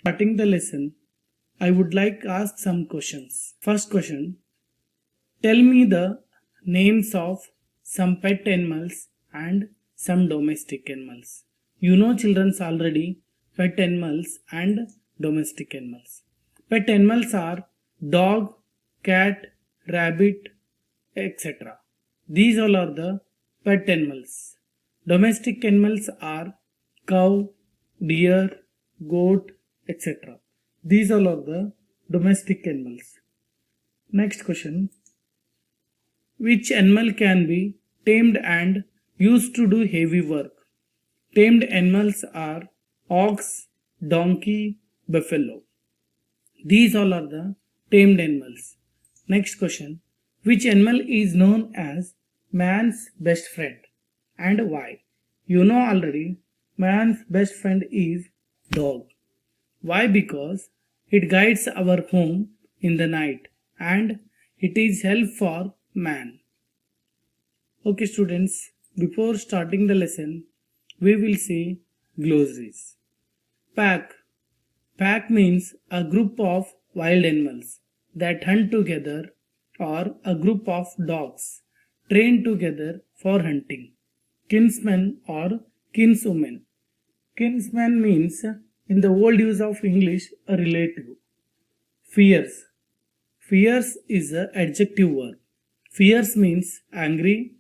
Starting the lesson, I would like to ask some questions. First question, tell me the names of some pet animals and some domestic animals. You know children's already pet animals and domestic animals. Pet animals are dog, cat, rabbit, etc. These all are the pet animals. Domestic animals are cow, deer, goat, etc. These all are the domestic animals. Next question. Which animal can be tamed and used to do heavy work? Tamed animals are ox, donkey, buffalo. These all are the tamed animals. Next question. Which animal is known as man's best friend and why? You know already man's best friend is dog. Why? Because it guides our home in the night and it is help for man. Okay students, before starting the lesson, we will see glossaries. Pack. Pack means a group of wild animals that hunt together or a group of dogs trained together for hunting. Kinsman or kinswoman. Kinsman means in the old use of English a relative. Fierce. Fierce is an adjective word. Fierce means angry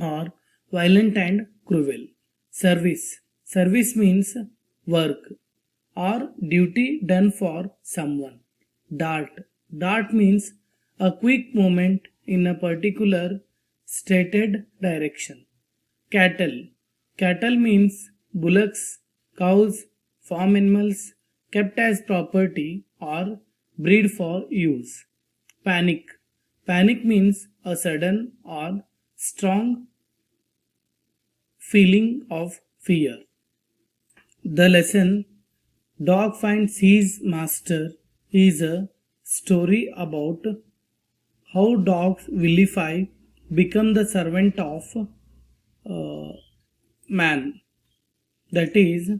or violent and cruel. Service. Service means work or duty done for someone. Dart. Dart means a quick movement in a particular stated direction. Cattle. Cattle means bullocks, cows, farm animals kept as property or breed for use. Panic. Panic means a sudden or strong feeling of fear. The lesson Dog Finds His Master is a story about how dogs vilify become the servant of man. That is,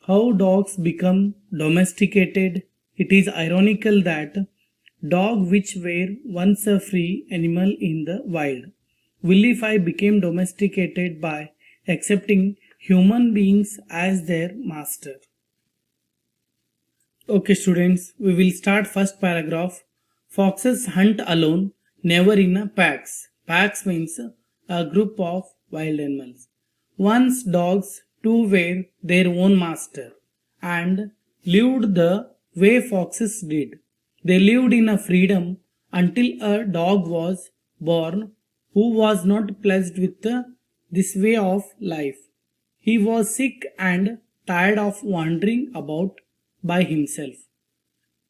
how dogs become domesticated. It is ironical that dogs which were once a free animal in the wild, vilify became domesticated by accepting human beings as their master. Okay students, we will start first paragraph. Foxes hunt alone, never in packs. Packs means a group of wild animals. Once dogs too were their own master and lived the way foxes did. They lived in a freedom until a dog was born who was not pleased with this way of life. He was sick and tired of wandering about by himself,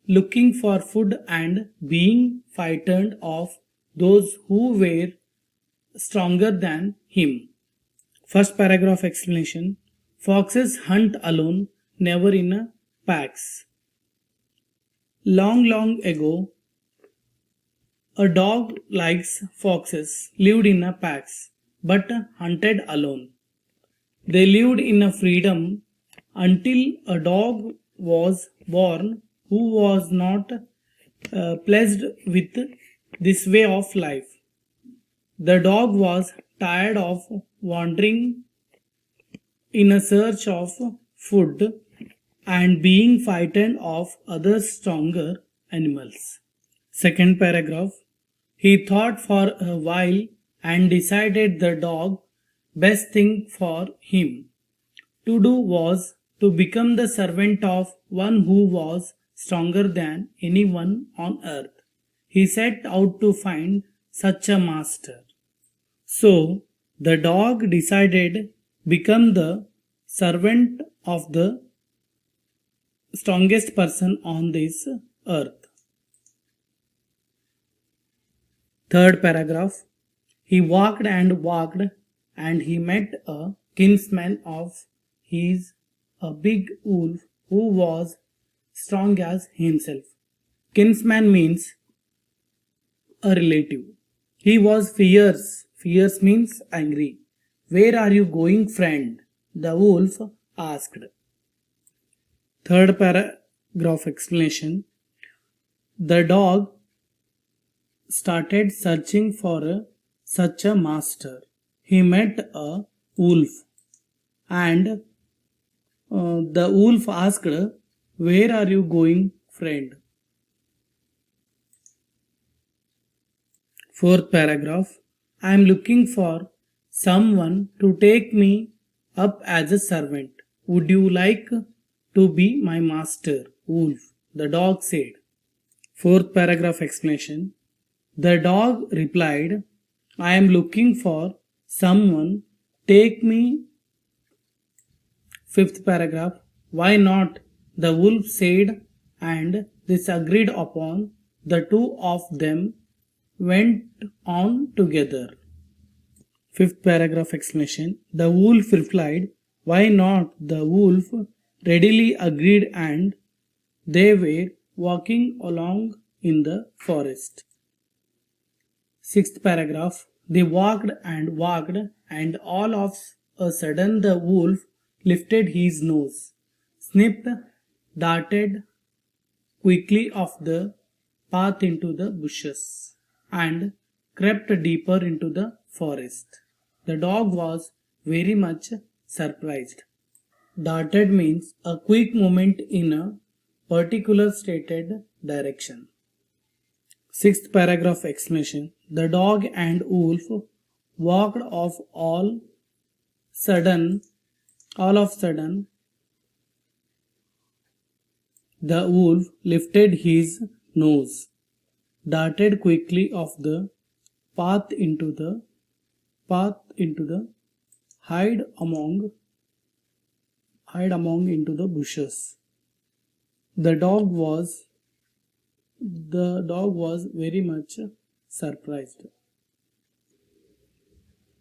looking for food and being frightened of those who were stronger than him. First paragraph explanation. Foxes hunt alone, never in packs. Long, long ago, a dog like foxes lived in packs but hunted alone. They lived in a freedom until a dog was born who was not pleased with this way of life. The dog was tired of wandering in a search of food and being frightened of other stronger animals. Second paragraph. He thought for a while and decided the dog best thing for him to do was to become the servant of one who was stronger than anyone on earth. He set out to find such a master. So the dog decided become the servant of the strongest person on this earth. Third paragraph. He walked and he met a kinsman of his, a big wolf who was strong as himself. Kinsman means a relative. He was fierce. Fierce means angry. Where are you going, friend? The wolf asked. Third paragraph explanation. The dog started searching for such a master. He met a wolf, and the wolf asked, "Where are you going, friend?" Fourth paragraph. I am looking for someone to take me up as a servant. Would you like to be my master, wolf? The dog said. Fourth paragraph explanation. The dog replied, I am looking for someone, take me. Fifth paragraph. Why not? The wolf said, and this agreed upon. The two of them went on together. Fifth paragraph explanation. The wolf replied, Why not? The wolf readily agreed, and they were walking along in the forest. Sixth paragraph. They walked, and all of a sudden the wolf lifted his nose, sniffed, darted quickly off the path into the bushes, and crept deeper into the forest. The dog was very much surprised. Darted means a quick movement in a particular stated direction. Sixth paragraph explanation. The dog and wolf walked off all of sudden. The wolf lifted his nose, darted quickly off the path into the hide among into the bushes. The dog was very much surprised.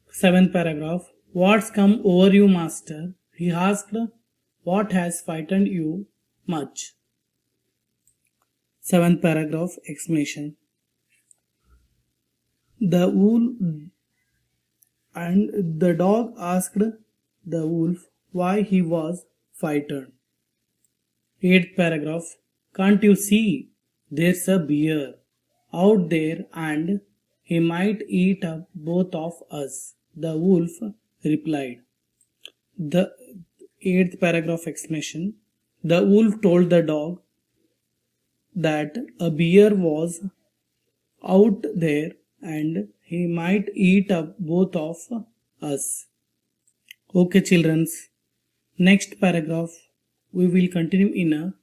Seventh paragraph. What's come over you, master? He asked. What has frightened you much? Seventh paragraph explanation. The wolf and the dog asked the wolf why he was frightened. Eighth paragraph. Can't you see? There's a bear out there and he might eat up both of us, the wolf replied. The eighth paragraph explanation. The wolf told the dog that a bear was out there and he might eat up both of us. Okay, children. Next paragraph we will continue in a